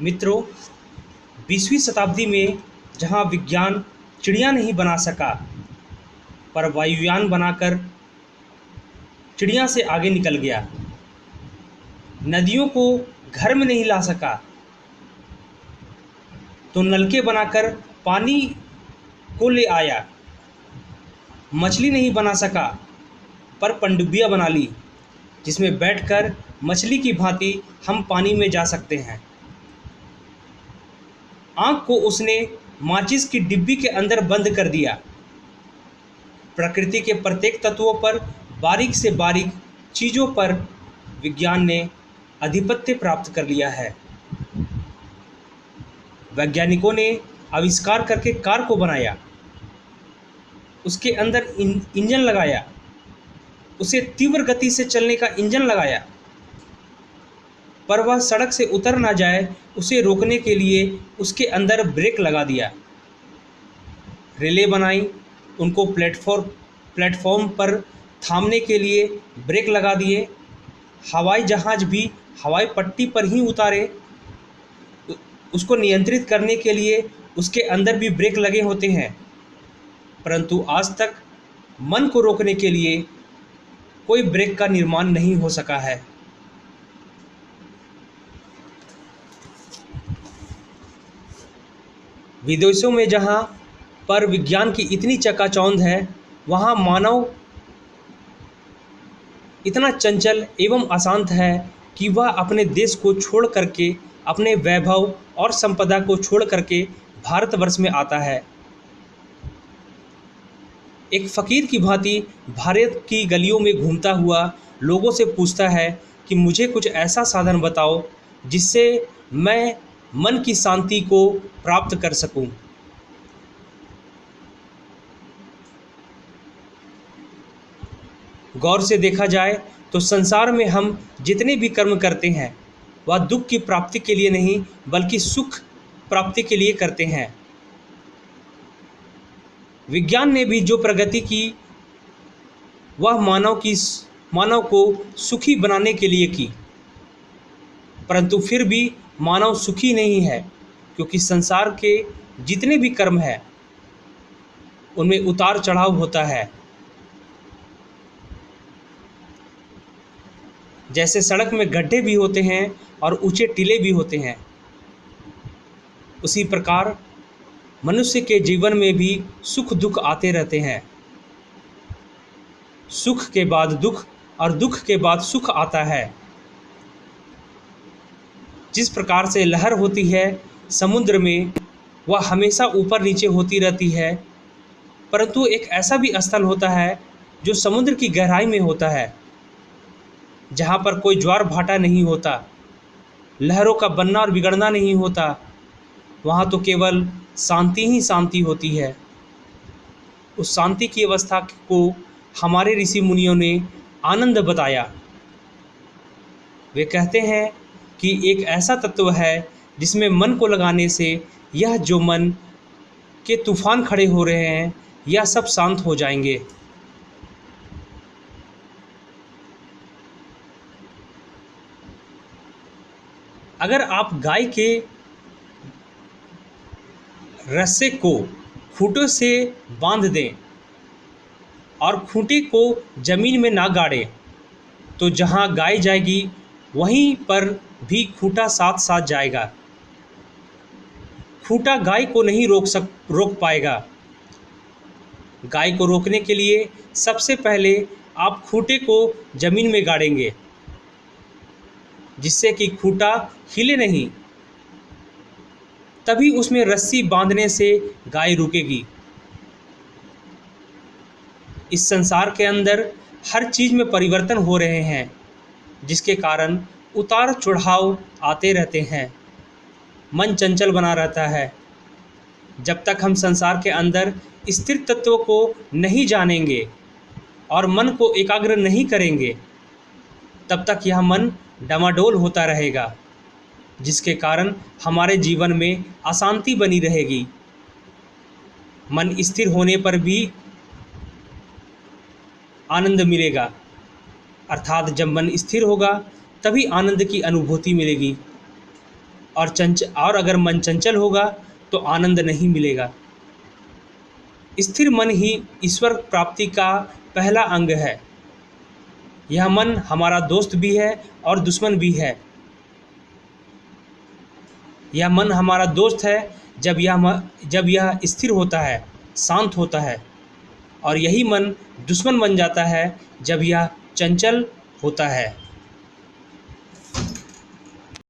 मित्रों, 20वीं शताब्दी में जहां विज्ञान चिड़िया नहीं बना सका, पर वायुयान बनाकर चिड़िया से आगे निकल गया। नदियों को घर में नहीं ला सका, तो नलके बनाकर पानी को ले आया। मछली नहीं बना सका, पर पनडुब्बियाँ बना ली, जिसमें बैठकर मछली की भांति हम पानी में जा सकते हैं। आँख को उसने माचिस की डिब्बी के अंदर बंद कर दिया। प्रकृति के प्रत्येक तत्वों पर, बारीक से बारीक चीज़ों पर विज्ञान ने आधिपत्य प्राप्त कर लिया है। वैज्ञानिकों ने आविष्कार करके कार को बनाया, उसके अंदर इंजन लगाया, उसे तीव्र गति से चलने का इंजन लगाया, पर वह सड़क से उतर ना जाए उसे रोकने के लिए उसके अंदर ब्रेक लगा दिया। रेलें बनाई, उनको प्लेटफॉर्म पर थामने के लिए ब्रेक लगा दिए। हवाई जहाज़ भी हवाई पट्टी पर ही उतारे, उसको नियंत्रित करने के लिए उसके अंदर भी ब्रेक लगे होते हैं। परंतु आज तक मन को रोकने के लिए कोई ब्रेक का निर्माण नहीं हो सका है। विदेशों में जहाँ पर विज्ञान की इतनी चकाचौंध है, वहाँ मानव इतना चंचल एवं अशांत है कि वह अपने देश को छोड़ करके, अपने वैभव और संपदा को छोड़ करके भारतवर्ष में आता है। एक फ़कीर की भांति भारत की गलियों में घूमता हुआ लोगों से पूछता है कि मुझे कुछ ऐसा साधन बताओ जिससे मैं मन की शांति को प्राप्त कर सकूं। गौर से देखा जाए तो संसार में हम जितने भी कर्म करते हैं, वह दुख की प्राप्ति के लिए नहीं बल्कि सुख प्राप्ति के लिए करते हैं। विज्ञान ने भी जो प्रगति की, वह मानव को सुखी बनाने के लिए की, परंतु फिर भी मानव सुखी नहीं है, क्योंकि संसार के जितने भी कर्म हैं उनमें उतार चढ़ाव होता है। जैसे सड़क में गड्ढे भी होते हैं और ऊंचे टीले भी होते हैं, उसी प्रकार मनुष्य के जीवन में भी सुख दुख आते रहते हैं। सुख के बाद दुख और दुख के बाद सुख आता है। जिस प्रकार से लहर होती है समुद्र में, वह हमेशा ऊपर नीचे होती रहती है, परंतु एक ऐसा भी स्थल होता है जो समुद्र की गहराई में होता है, जहाँ पर कोई ज्वार भाटा नहीं होता, लहरों का बनना और बिगड़ना नहीं होता। वहाँ तो केवल शांति ही शांति होती है। उस शांति की अवस्था को हमारे ऋषि मुनियों ने आनंद बताया। वे कहते हैं कि एक ऐसा तत्व है जिसमें मन को लगाने से यह जो मन के तूफान खड़े हो रहे हैं, यह सब शांत हो जाएंगे। अगर आप गाय के रस्से को खूंटों से बांध दें और खूंटे को जमीन में ना गाड़ें, तो जहाँ गाय जाएगी वहीं पर भी खूंटा साथ साथ जाएगा। खूंटा गाय को नहीं रोक पाएगा। गाय को रोकने के लिए सबसे पहले आप खूंटे को जमीन में गाड़ेंगे, जिससे कि खूंटा हिले नहीं, तभी उसमें रस्सी बांधने से गाय रुकेगी। इस संसार के अंदर हर चीज़ में परिवर्तन हो रहे हैं, जिसके कारण उतार चढ़ाव आते रहते हैं। मन चंचल बना रहता है। जब तक हम संसार के अंदर स्थिर तत्व को नहीं जानेंगे और मन को एकाग्र नहीं करेंगे, तब तक यह मन डमाडोल होता रहेगा, जिसके कारण हमारे जीवन में अशांति बनी रहेगी। मन स्थिर होने पर भी आनंद मिलेगा, अर्थात जब मन स्थिर होगा तभी आनंद की अनुभूति मिलेगी। और अगर मन चंचल होगा तो आनंद नहीं मिलेगा। स्थिर मन ही ईश्वर प्राप्ति का पहला अंग है। यह मन हमारा दोस्त भी है और दुश्मन भी है। यह मन हमारा दोस्त है जब यह स्थिर होता है, शांत होता है, और यही मन दुश्मन बन जाता है जब यह चंचल होता है।